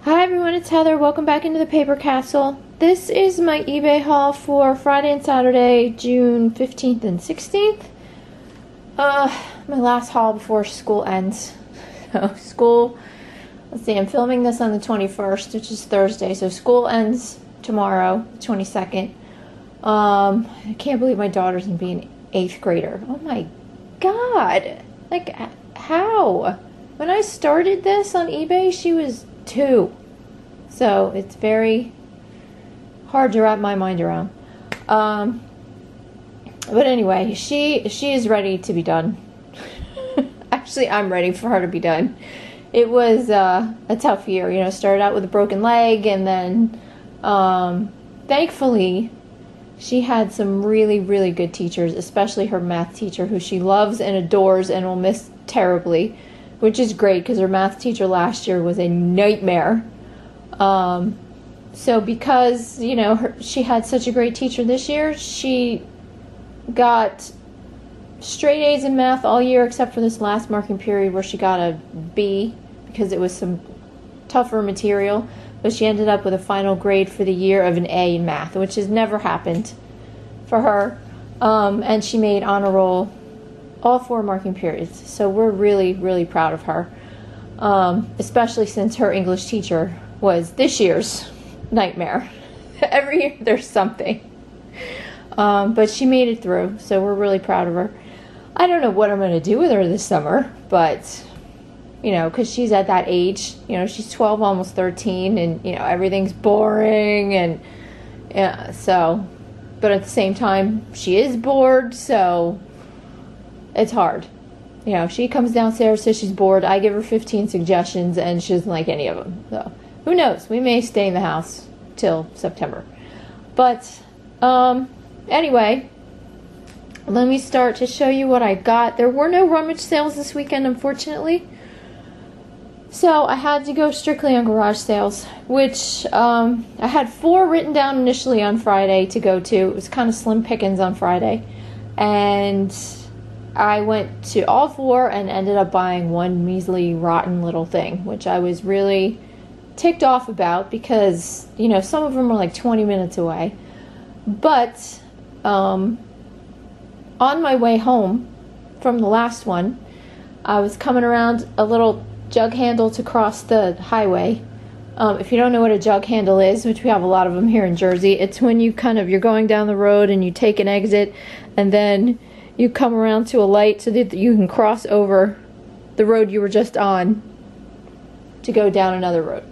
Hi everyone, it's Heather. Welcome back into the Paper Castle. This is my eBay haul for Friday and Saturday, June 15th and 16th. My last haul before school ends. So school, let's see, I'm filming this on the 21st, which is Thursday, so school ends tomorrow, the 22nd. I can't believe my daughter's gonna be an 8th grader. Oh my god! Like, how? When I started this on eBay, she was 2. So it's very hard to wrap my mind around. But anyway, she is ready to be done. Actually, I'm ready for her to be done. It was a tough year, you know. Started out with a broken leg, and then thankfully she had some really, really good teachers, especially her math teacher, who she loves and adores and will miss terribly, which is great because her math teacher last year was a nightmare. So because, you know, she had such a great teacher this year, she got straight A's in math all year except for this last marking period where she got a B because it was some tougher material, but she ended up with a final grade for the year of an A in math, which has never happened for her. And she made honor roll all 4 marking periods, so we're really, really proud of her, especially since her English teacher was this year's nightmare. Every year there's something. But she made it through, so we're really proud of her. I don't know what I'm going to do with her this summer, but, you know, because she's at that age, you know, she's 12, almost 13, and, you know, everything's boring, and, yeah, so, but at the same time, she is bored, so it's hard. You know, she comes downstairs, says she's bored, I give her 15 suggestions, and she doesn't like any of them, so who knows? We may stay in the house till September. But, anyway, let me start to show you what I got. There were no rummage sales this weekend, unfortunately. So I had to go strictly on garage sales, which I had 4 written down initially on Friday to go to. It was kind of slim pickings on Friday. And I went to all 4 and ended up buying one measly, rotten little thing, which I was really ticked off about because, you know, some of them were like 20 minutes away. But on my way home from the last one, I was coming around a little jug handle to cross the highway. If you don't know what a jug handle is, which we have a lot of them here in Jersey, it's when you you're going down the road and you take an exit and then you come around to a light so that you can cross over the road you were just on to go down another road.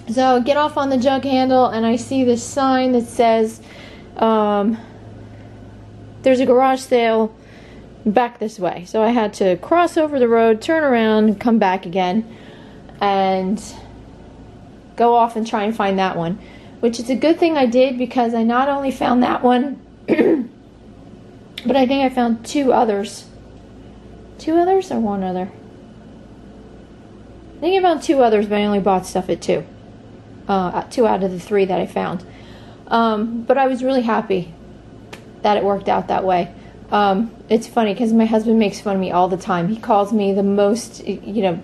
So I get off on the jug handle and I see this sign that says there's a garage sale back this way. So I had to cross over the road, turn around, and come back again and go off and try and find that one, which is a good thing I did because I not only found that one but I think I found 2 others. 2 others or 1 other? I think I found 2 others, but I only bought stuff at 2. 2 out of the 3 that I found. But I was really happy that it worked out that way. It's funny because my husband makes fun of me all the time. He calls me the most, you know,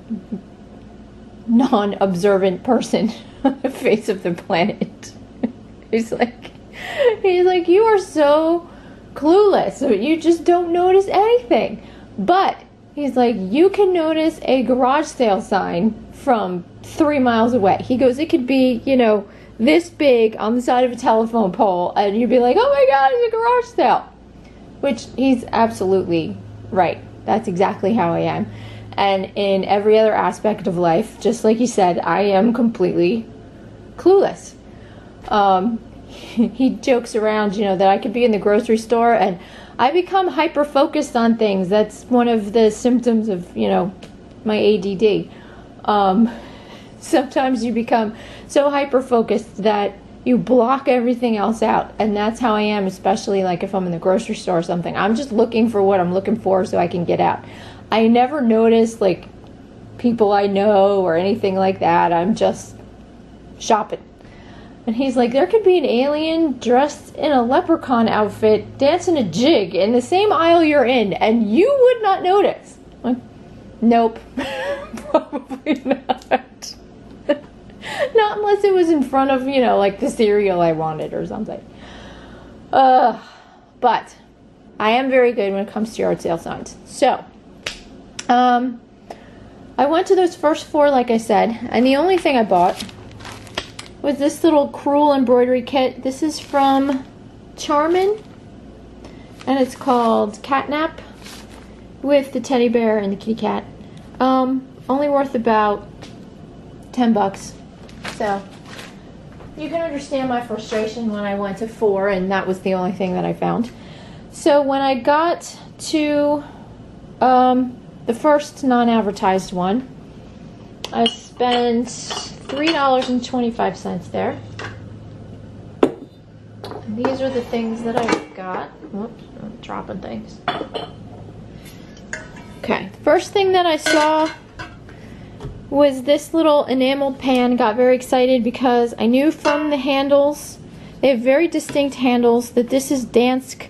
non-observant person on the face of the planet. He's like, you are so clueless. You just don't notice anything. But he's like, you can notice a garage sale sign from 3 miles away. He goes, it could be, you know, this big on the side of a telephone pole, and you'd be like, oh my god, it's a garage sale. Which he's absolutely right. That's exactly how I am. And in every other aspect of life, just like you said, I am completely clueless. He jokes around, you know, that I could be in the grocery store and I become hyper-focused on things. That's one of the symptoms of, you know, my ADD. Sometimes you become so hyper-focused that you block everything else out. And that's how I am, especially like if I'm in the grocery store or something. I'm just looking for what I'm looking for so I can get out. I never notice, like, people I know or anything like that. I'm just shopping. And he's like, there could be an alien dressed in a leprechaun outfit dancing a jig in the same aisle you're in, and you would not notice. Like, nope. Probably not. Not unless it was in front of, you know, like the cereal I wanted or something. But I am very good when it comes to yard sale signs. So, I went to those first 4, like I said, and the only thing I bought was this little crewel embroidery kit. This is from Charmin, and it's called Catnap, with the teddy bear and the kitty cat. Only worth about 10 bucks. So, you can understand my frustration when I went to 4 and that was the only thing that I found. So when I got to the first non-advertised one, I spent $3.25 there. And these are the things that I got. Whoops, I'm dropping things. Okay, first thing that I saw was this little enameled pan. Got very excited because I knew from the handles, they have very distinct handles, that this is Dansk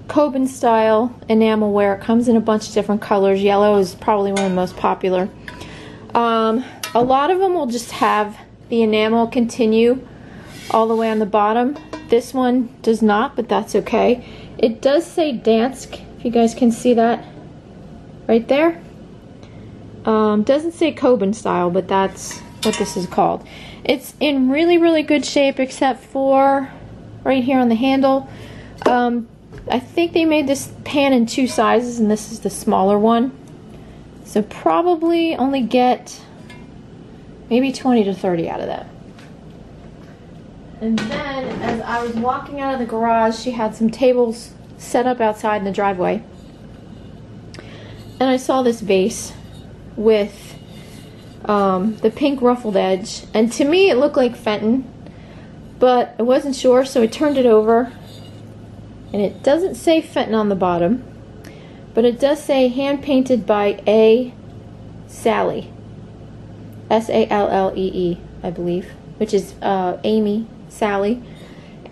Coben style enamelware. It comes in a bunch of different colors. Yellow is probably one of the most popular. A lot of them will just have the enamel continue all the way on the bottom. This one does not, but that's okay. It does say Dansk, if you guys can see that right there. Doesn't say Coben style, but that's what this is called. It's in really, really good shape except for right here on the handle. I think they made this pan in 2 sizes, and this is the smaller one. So probably only get maybe 20 to 30 out of that. And then, as I was walking out of the garage, she had some tables set up outside in the driveway. And I saw this vase with the pink ruffled edge, and to me it looked like Fenton, but I wasn't sure, so I turned it over, and it doesn't say Fenton on the bottom, but it does say hand painted by A. Sally, S-A-L-L-E-E, I believe, which is Amy Sally,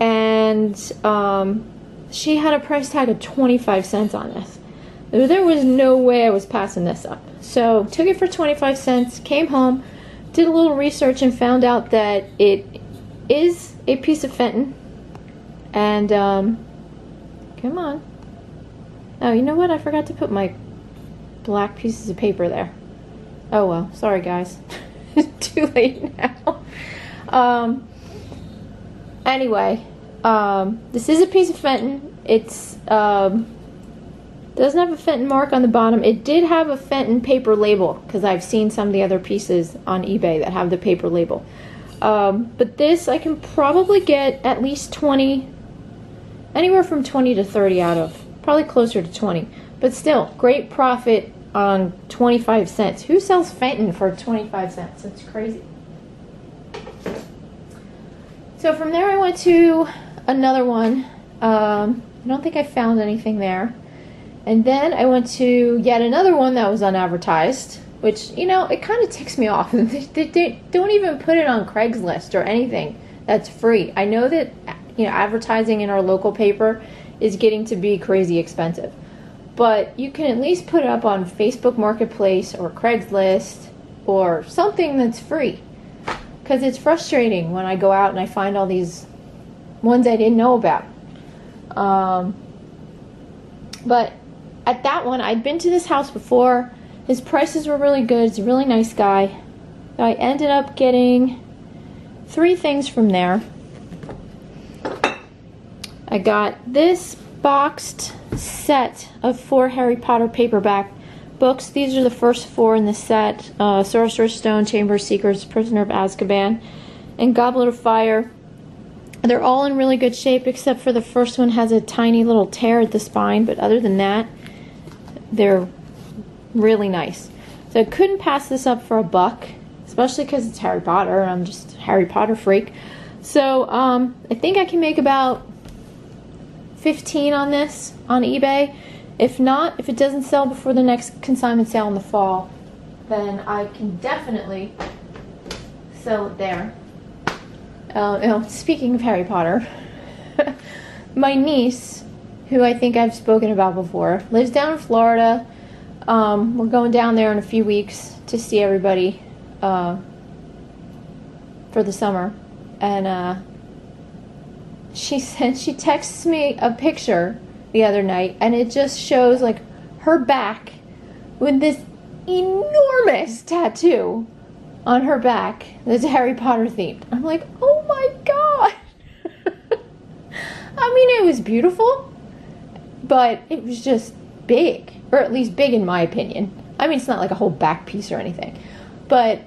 and she had a price tag of 25 cents on this. There was no way I was passing this up. So, took it for 25 cents, came home, did a little research, and found out that it is a piece of Fenton. And, come on. Oh, you know what? I forgot to put my black pieces of paper there. Oh well, sorry guys. Too late now. Anyway, this is a piece of Fenton. It's, doesn't have a Fenton mark on the bottom. It did have a Fenton paper label, because I've seen some of the other pieces on eBay that have the paper label. But this I can probably get at least 20, anywhere from 20 to 30 out of. Probably closer to 20. But still, great profit on 25 cents. Who sells Fenton for 25 cents? That's crazy. So from there I went to another one. I don't think I found anything there. And then I went to yet another one that was unadvertised, which, you know, it kind of ticks me off. They don't even put it on Craigslist or anything that's free. I know that, you know, advertising in our local paper is getting to be crazy expensive. But you can at least put it up on Facebook Marketplace or Craigslist or something that's free. Because it's frustrating when I go out and I find all these ones I didn't know about. But at that one, I'd been to this house before. His prices were really good. He's a really nice guy. So I ended up getting 3 things from there. I got this boxed set of 4 Harry Potter paperback books. These are the first 4 in the set. Sorcerer's Stone, Chamber of Secrets, Prisoner of Azkaban, and Goblet of Fire. They're all in really good shape, except for the first one has a tiny little tear at the spine, but other than that, they're really nice. So I couldn't pass this up for $1, especially because it's Harry Potter, and I'm just a Harry Potter freak. So I think I can make about 15 on this on eBay. If not, if it doesn't sell before the next consignment sale in the fall, then I can definitely sell it there. Speaking of Harry Potter, my niece, who I think I've spoken about before, lives down in Florida. We're going down there in a few weeks to see everybody for the summer. And she texts me a picture the other night, and it just shows like her back with this enormous tattoo on her back that's Harry Potter themed. I'm like, oh my god. I mean, it was beautiful, but it was just big, or at least big in my opinion. I mean, it's not like a whole back piece or anything, but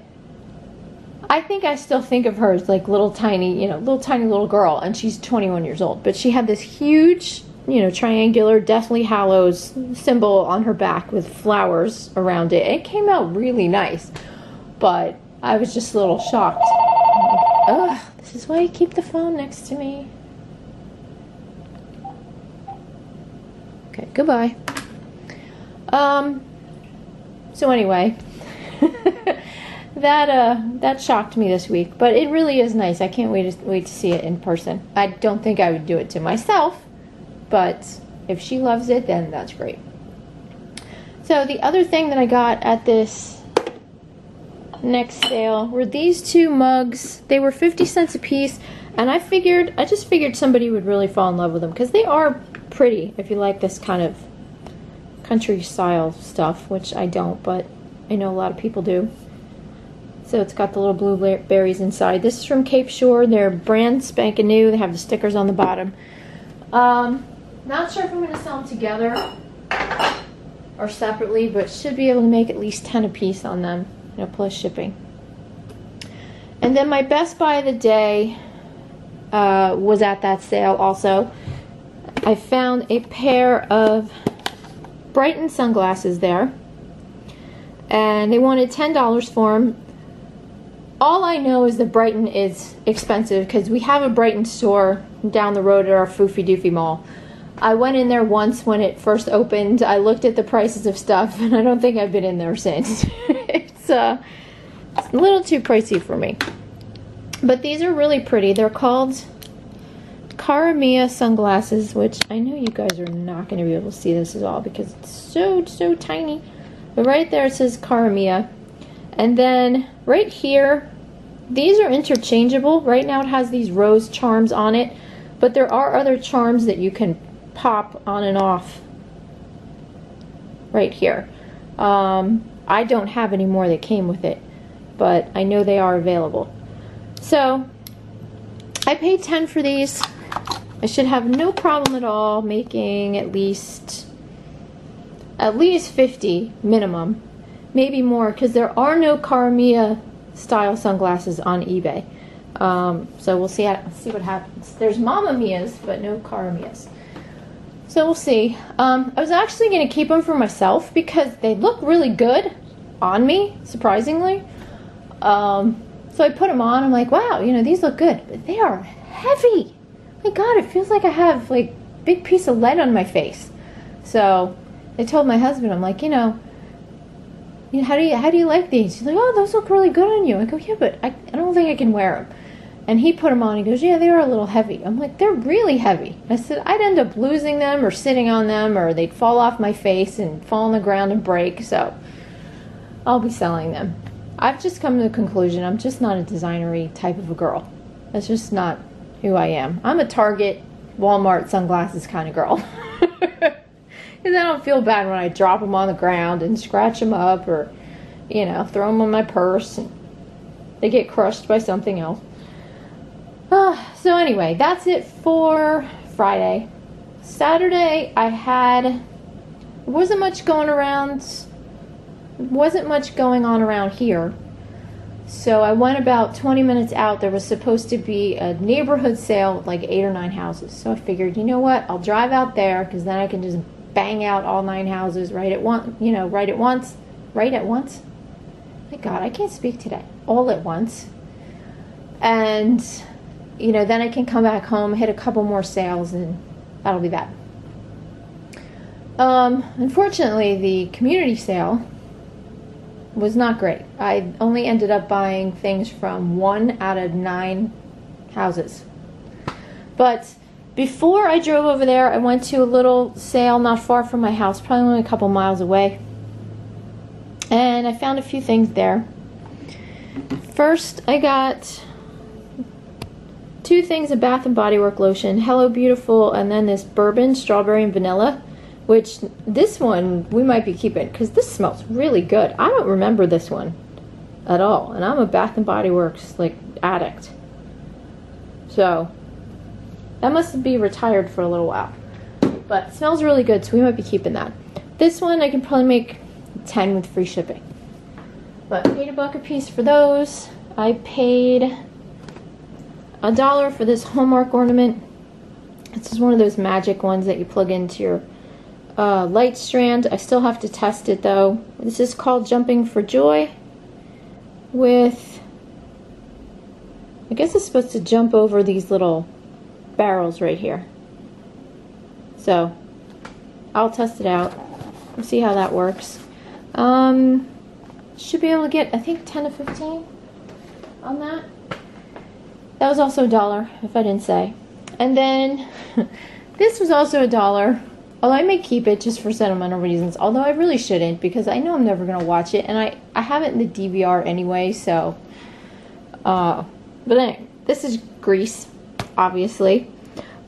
I think I still think of her as like little tiny little girl, and she's 21 years old, but she had this huge, triangular Deathly Hallows symbol on her back with flowers around it. It came out really nice, but I was just a little shocked. I'm like, ugh, this is why you keep the phone next to me. Okay, goodbye. So anyway, that shocked me this week, but it really is nice. I can't wait to see it in person. I don't think I would do it to myself, but if she loves it, then that's great. So the other thing that I got at this next sale were these two mugs. They were 50 cents a piece, and I just figured somebody would really fall in love with them because they are pretty if you like this kind of country style stuff, which I don't, but I know a lot of people do. So it's got the little blueberries inside. This is from Cape Shore. They're brand spanking new. They have the stickers on the bottom. Not sure if I'm going to sell them together or separately, but should be able to make at least 10 a piece on them, plus shipping. And then my best buy of the day was at that sale also. I found a pair of Brighton sunglasses there, and they wanted $10 for them. All I know is that Brighton is expensive because we have a Brighton store down the road at our Foofy Doofy Mall. I went in there once when it first opened. I looked at the prices of stuff, and I don't think I've been in there since. It's a little too pricey for me. But these are really pretty. They're called Carrera sunglasses, which I know you guys are not going to be able to see this at all because it's so tiny. But right there it says Carrera. And then right here, these are interchangeable. Right now it has these rose charms on it, but there are other charms that you can pop on and off right here. I don't have any more that came with it, but I know they are available. So I paid $10 for these. I should have no problem at all making at least 50 minimum, maybe more, because there are no Carrera style sunglasses on eBay. So we'll see what happens. There's Mamma Mia's, but no Carrera's. So we'll see. I was actually going to keep them for myself because they look really good on me, surprisingly. So I put them on. I'm like, wow, these look good, but they are heavy. My God, it feels like I have like big piece of lead on my face. So I told my husband, I'm like, how do you like these? He's like, oh, those look really good on you. I go, yeah, but I don't think I can wear them. And he put them on. He goes, yeah, they are a little heavy. I'm like, they're really heavy. I said, I'd end up losing them or sitting on them, or they'd fall off my face and fall on the ground and break. So I'll be selling them. I've just come to the conclusion I'm just not a designery type of a girl. That's just not who I am. I'm a Target, Walmart, sunglasses kind of girl. Because I don't feel bad when I drop them on the ground and scratch them up, or, throw them on my purse and they get crushed by something else. So anyway, that's it for Friday. Saturday, wasn't much going on around here. So I went about 20 minutes out. There was supposed to be a neighborhood sale with like 8 or 9 houses. So I figured, you know what? I'll drive out there because then I can just bang out all 9 houses right at once. Right at once? My God, I can't speak today. All at once. And, then I can come back home, hit a couple more sales, and that'll be that. Unfortunately, the community sale was not great. I only ended up buying things from 1 out of 9 houses. But before I drove over there, I went to a little sale not far from my house, probably only a couple miles away. And I found a few things there. First, I got 2 things of Bath and Body Work lotion, Hello Beautiful, and then this bourbon, strawberry and vanilla, which this one we might be keeping because this smells really good. I don't remember this one at all, and I'm a Bath and Body Works like addict. So that must be retired for a little while, but it smells really good, so we might be keeping that. This one I can probably make 10 with free shipping, but $8 a piece for those. I paid $1 for this Hallmark ornament. This is one of those magic ones that you plug into your light strand. I still have to test it though. This is called Jumping for Joy with, I guess it's supposed to jump over these little barrels right here. So I'll test it out and see how that works. Should be able to get, I think, 10 to 15 on that. That was also $1, if I didn't say. And then this was also $1. Although I may keep it just for sentimental reasons. Although I really shouldn't, because I know I'm never going to watch it. And I have it in the DVR anyway, so. But anyway, this is Grease, obviously.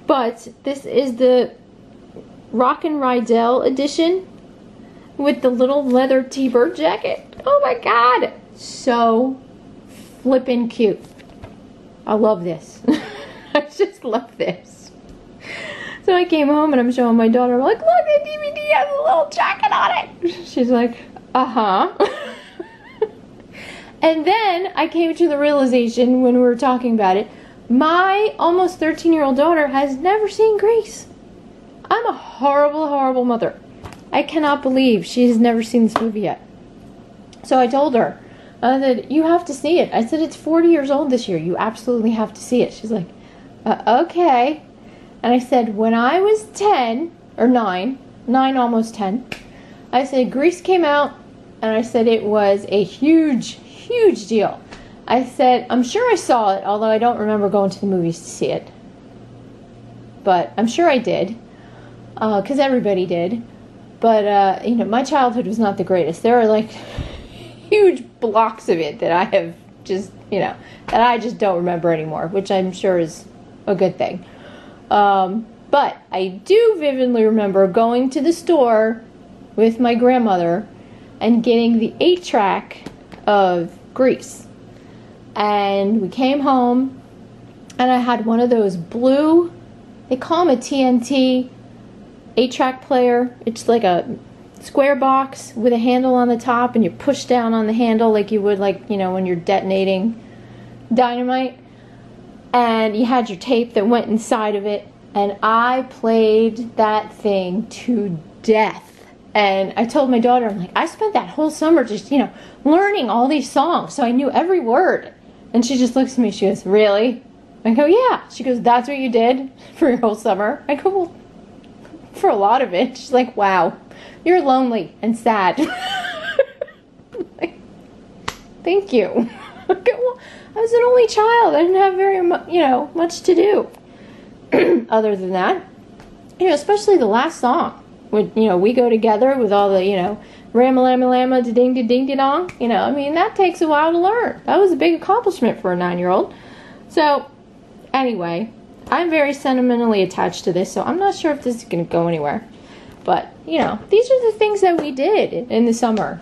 But this is the Rock and Rydell edition with the little leather T-bird jacket. Oh my god! So flippin' cute. I love this. I just love this. So I came home and I'm showing my daughter, I'm like, look, the DVD has a little jacket on it. She's like, uh-huh. And then I came to the realization when we were talking about it, my almost 13-year-old daughter has never seen Grease. I'm a horrible, horrible mother. I cannot believe she has never seen this movie yet. So I told her, I said, you have to see it. I said, it's 40 years old this year. You absolutely have to see it. She's like, okay. And I said, when I was 10, or 9, almost 10, I said, Grease came out, and I said it was a huge, huge deal. I said, I'm sure I saw it, although I don't remember going to the movies to see it. But I'm sure I did, because everybody did. But, you know, my childhood was not the greatest. There are, like, huge blocks of it that I have just, you know, that I just don't remember anymore, which I'm sure is a good thing. But I do vividly remember going to the store with my grandmother and getting the 8-track of Grease. And we came home and I had one of those blue, they call them a TNT 8-track player. It's like a square box with a handle on the top, and you push down on the handle like you would, like, you know, when you're detonating dynamite. And you had your tape that went inside of it, and I played that thing to death. And I told my daughter, I'm like, I spent that whole summer just, you know, learning all these songs, so I knew every word. And she just looks at me, she goes, really? I go, yeah. She goes, that's what you did for your whole summer? I go, well, for a lot of it. She's like, wow, you're lonely and sad. Like, thank you. Okay, well, I was an only child. I didn't have very much to do. Other than that, you know, especially the last song, when, you know, we go together with all the, you know, ram-a-lam-a-lam-a, da-ding-da-ding-da-dong, you know, I mean, that takes a while to learn. That was a big accomplishment for a 9-year-old. So, anyway, I'm very sentimentally attached to this, so I'm not sure if this is going to go anywhere. But, you know, these are the things that we did in the summer.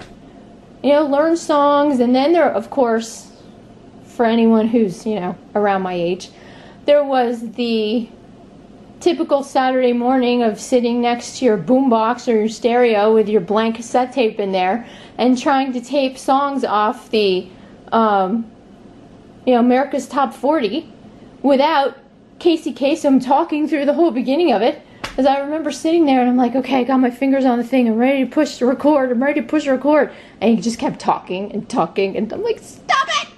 You know, learn songs, and then there, of course, for anyone who's, you know, around my age, there was the typical Saturday morning of sitting next to your boombox or your stereo with your blank cassette tape in there and trying to tape songs off the, you know, America's Top 40 without Casey Kasem talking through the whole beginning of it. As I remember sitting there and I'm like, okay, I got my fingers on the thing, I'm ready to push the record, I'm ready to push record. And he just kept talking and talking, and I'm like, stop it!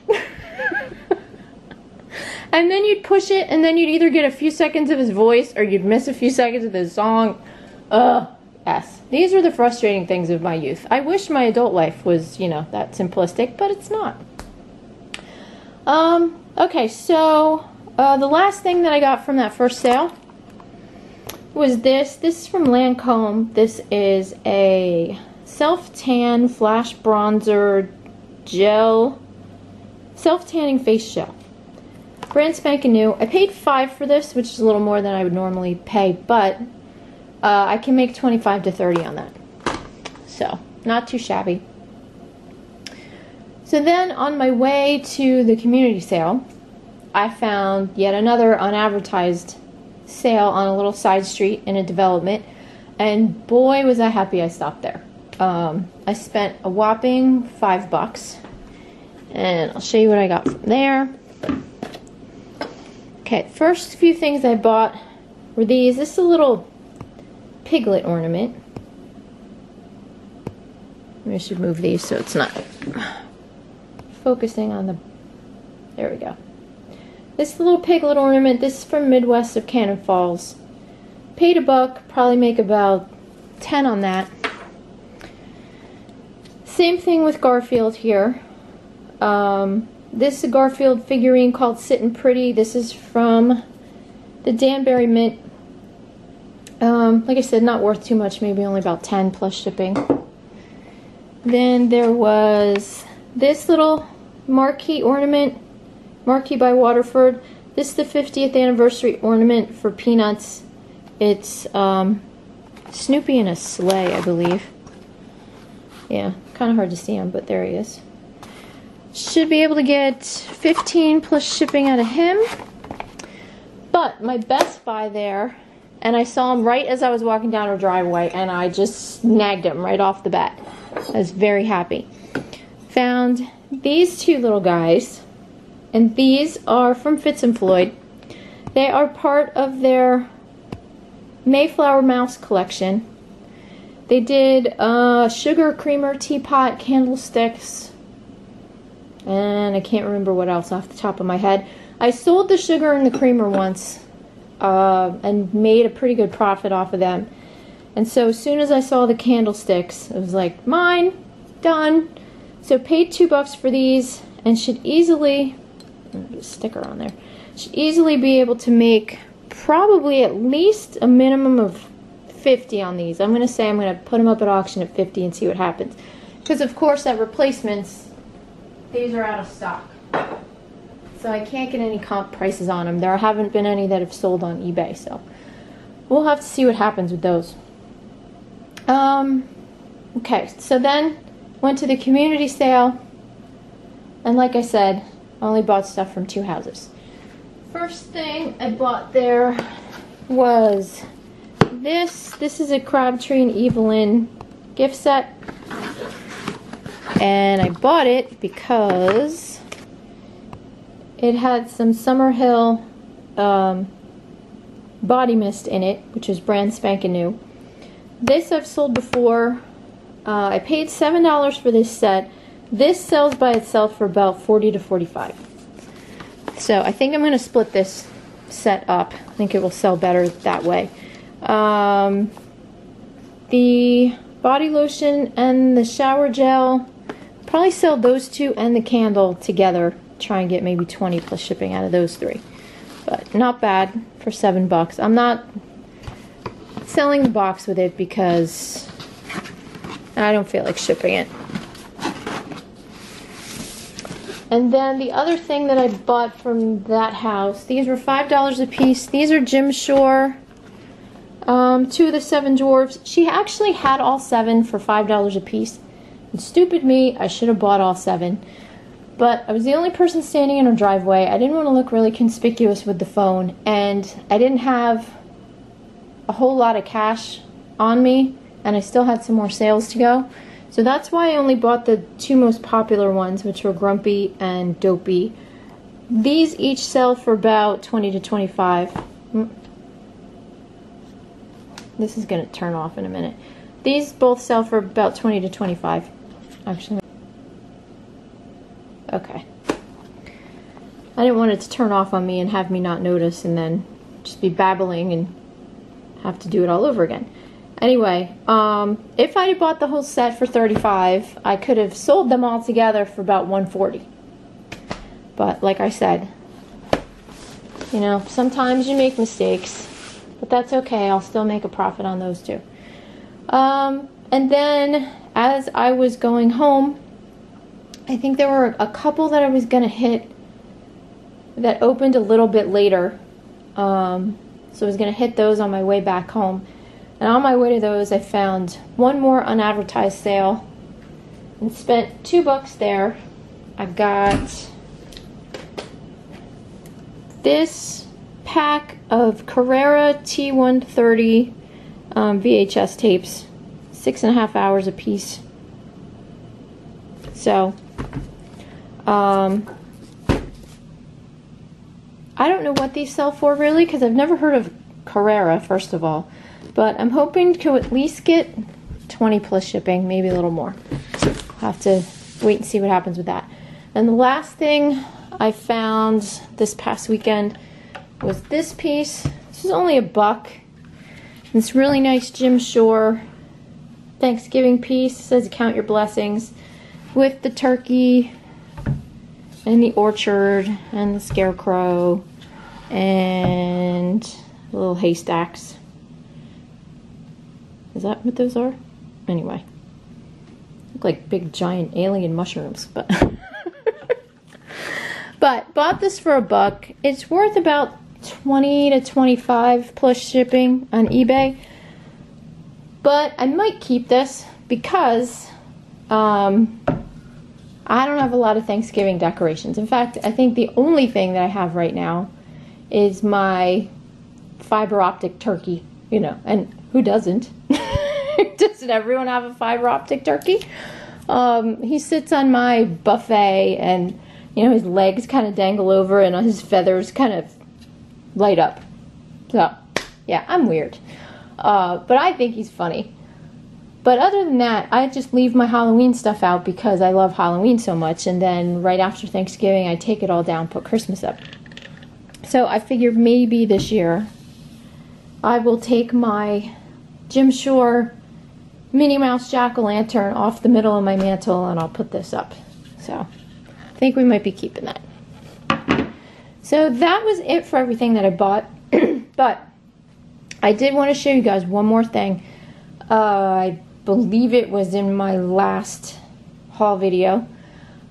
And then you'd push it, and then you'd either get a few seconds of his voice or you'd miss a few seconds of his song. Yes. These are the frustrating things of my youth. I wish my adult life was, you know, that simplistic, but it's not. Okay, so the last thing that I got from that first sale was this. This is from Lancome. This is a self-tan flash bronzer gel, self-tanning face gel. Brand spanking new. I paid $5 for this, which is a little more than I would normally pay, but I can make 25 to 30 on that. So, not too shabby. So then, on my way to the community sale, I found yet another unadvertised sale on a little side street in a development, and boy was I happy I stopped there. I spent a whopping $5, and I'll show you what I got from there. Okay, first few things I bought were these. This is a little piglet ornament. Maybe I should move these so it's not focusing on the... There we go. This little piglet ornament, this is from Midwest of Cannon Falls. Paid $1, probably make about 10 on that. Same thing with Garfield here. This is a Garfield figurine called Sittin' Pretty. This is from the Danbury Mint. Like I said, not worth too much, maybe only about 10 plus shipping. Then there was this little marquee ornament, Marquee by Waterford. This is the 50th anniversary ornament for Peanuts. It's Snoopy in a sleigh, I believe. Yeah, kind of hard to see him, but there he is. Should be able to get 15 plus shipping out of him. But my best buy there, and I saw him right as I was walking down our driveway, and I just snagged him right off the bat. I was very happy. Found these two little guys, and these are from Fitz & Floyd. They are part of their Mayflower Mouse collection. They did sugar creamer, teapot, candlesticks, and I can't remember what else off the top of my head. I sold the sugar and the creamer once and made a pretty good profit off of them. And so as soon as I saw the candlesticks, I was like, mine, done. So paid $2 for these, and should easily, put a sticker on there, should easily be able to make probably at least a minimum of 50 on these. I'm going to say I'm going to put them up at auction at 50 and see what happens. Because of course at replacements, these are out of stock. So I can't get any comp prices on them. There haven't been any that have sold on eBay, so we'll have to see what happens with those. Okay, so then went to the community sale, and like I said, I only bought stuff from 2 houses. First thing I bought there was this. This is a Crabtree and Evelyn gift set, and I bought it because it had some Summerhill body mist in it, which is brand spanking new. This I've sold before. I paid $7 for this set. This sells by itself for about $40 to $45. So I think I'm going to split this set up. I think it will sell better that way. The body lotion and the shower gel, probably sell those two and the candle together. Try and get maybe 20 plus shipping out of those 3. But not bad for $7. I'm not selling the box with it because I don't feel like shipping it. And then the other thing that I bought from that house, these were $5 a piece. These are Jim Shore, 2 of the 7 Dwarves. She actually had all 7 for $5 a piece. And stupid me, I should have bought all 7. But I was the only person standing in her driveway. I didn't want to look really conspicuous with the phone, and I didn't have a whole lot of cash on me, and I still had some more sales to go. So that's why I only bought the 2 most popular ones, which were Grumpy and Dopey. These each sell for about $20 to $25. This is going to turn off in a minute. These both sell for about $20 to $25. Actually, okay. I didn't want it to turn off on me and have me not notice and then just be babbling and have to do it all over again. Anyway, if I had bought the whole set for $35, I could have sold them all together for about $140. But like I said, you know, sometimes you make mistakes, but that's okay. I'll still make a profit on those too. And then as I was going home, I think there were a couple that I was going to hit that opened a little bit later. So I was going to hit those on my way back home. And on my way to those, I found one more unadvertised sale and spent $2 there. I got this pack of Carrera T130 VHS tapes, 6.5 hours a piece. So, I don't know what these sell for really, because I've never heard of Carrera, first of all. But I'm hoping to at least get 20 plus shipping, maybe a little more. I'll have to wait and see what happens with that. And the last thing I found this past weekend was this piece. This is only $1. This really nice Jim Shore Thanksgiving piece. It says count your blessings, with the turkey and the orchard and the scarecrow and little haystacks. Is that what those are? Anyway, look like big giant alien mushrooms, but but bought this for $1. It's worth about 20 to 25 plus shipping on eBay, but I might keep this because I don't have a lot of Thanksgiving decorations. In fact, I think the only thing that I have right now is my fiber optic turkey, you know, and who doesn't? Doesn't everyone have a fiber optic turkey? He sits on my buffet, and you know, his legs kind of dangle over and his feathers kind of light up. So yeah, I'm weird, but I think he's funny. But other than that, I just leave my Halloween stuff out because I love Halloween so much, and then right after Thanksgiving I take it all down, put Christmas up. So I figured maybe this year I will take my Jim Shore Minnie Mouse Jack-o'-lantern off the middle of my mantle, and I'll put this up. So I think we might be keeping that. So that was it for everything that I bought. But I did want to show you guys one more thing. I believe it was in my last haul video.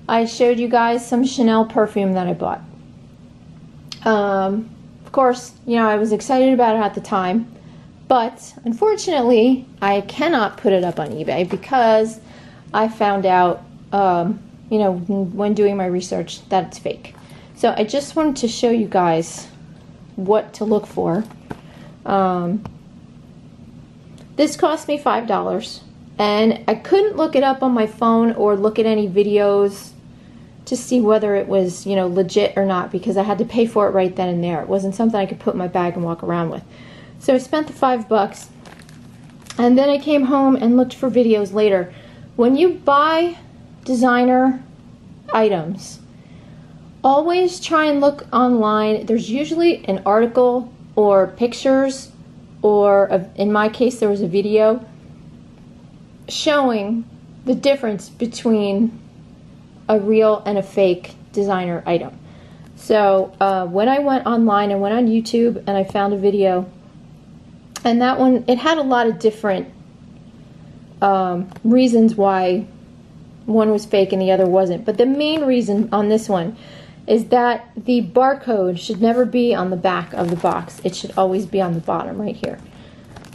I showed you guys some Chanel perfume that I bought. Of course, you know, I was excited about it at the time. But unfortunately, I cannot put it up on eBay because I found out, you know, when doing my research, that it's fake. So I just wanted to show you guys what to look for. This cost me $5, and I couldn't look it up on my phone or look at any videos to see whether it was, you know, legit or not, because I had to pay for it right then and there. It wasn't something I could put in my bag and walk around with. So I spent the $5, and then I came home and looked for videos later. When you buy designer items, always try and look online. There's usually an article or pictures, or in my case there was a video showing the difference between a real and a fake designer item. So when I went online, I went on YouTube and I found a video. And that one, it had a lot of different reasons why one was fake and the other wasn't. But the main reason on this one is that the barcode should never be on the back of the box. It should always be on the bottom right here.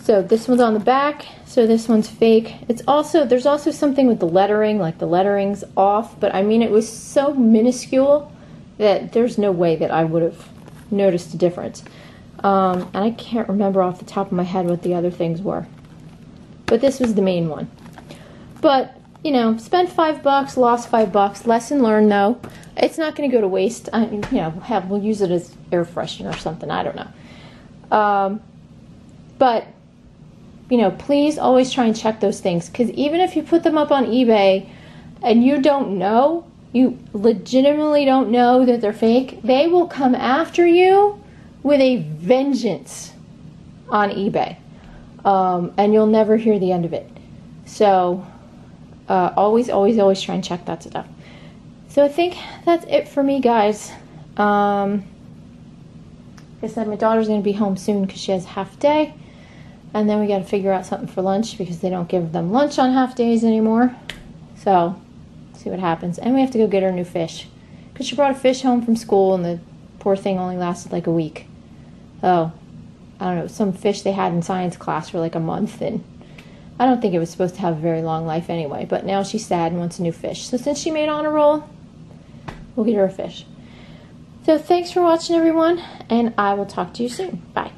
So this one's on the back, so this one's fake. It's also, there's also something with the lettering, like the lettering's off. But I mean, it was so minuscule that there's no way that I would have noticed a difference. And I can't remember off the top of my head what the other things were. But this was the main one. But, you know, spent $5, lost $5. Lesson learned, though. It's not going to go to waste. I mean, you know, we'll use it as air freshener or something. I don't know. But, you know, please always try and check those things. Because even if you put them up on eBay and you don't know, you legitimately don't know that they're fake, they will come after you with a vengeance on eBay, and you'll never hear the end of it. So always try and check that stuff. So I think that's it for me, guys. Like I said, my daughter's going to be home soon because she has half day, and then we got to figure out something for lunch because they don't give them lunch on half days anymore. So see what happens. And we have to go get her new fish because she brought a fish home from school, and the poor thing only lasted like a week. Oh, I don't know, some fish they had in science class for like a month, and I don't think it was supposed to have a very long life anyway, but now she's sad and wants a new fish. So since she made honor roll, we'll get her a fish. So thanks for watching, everyone, and I will talk to you soon. Bye.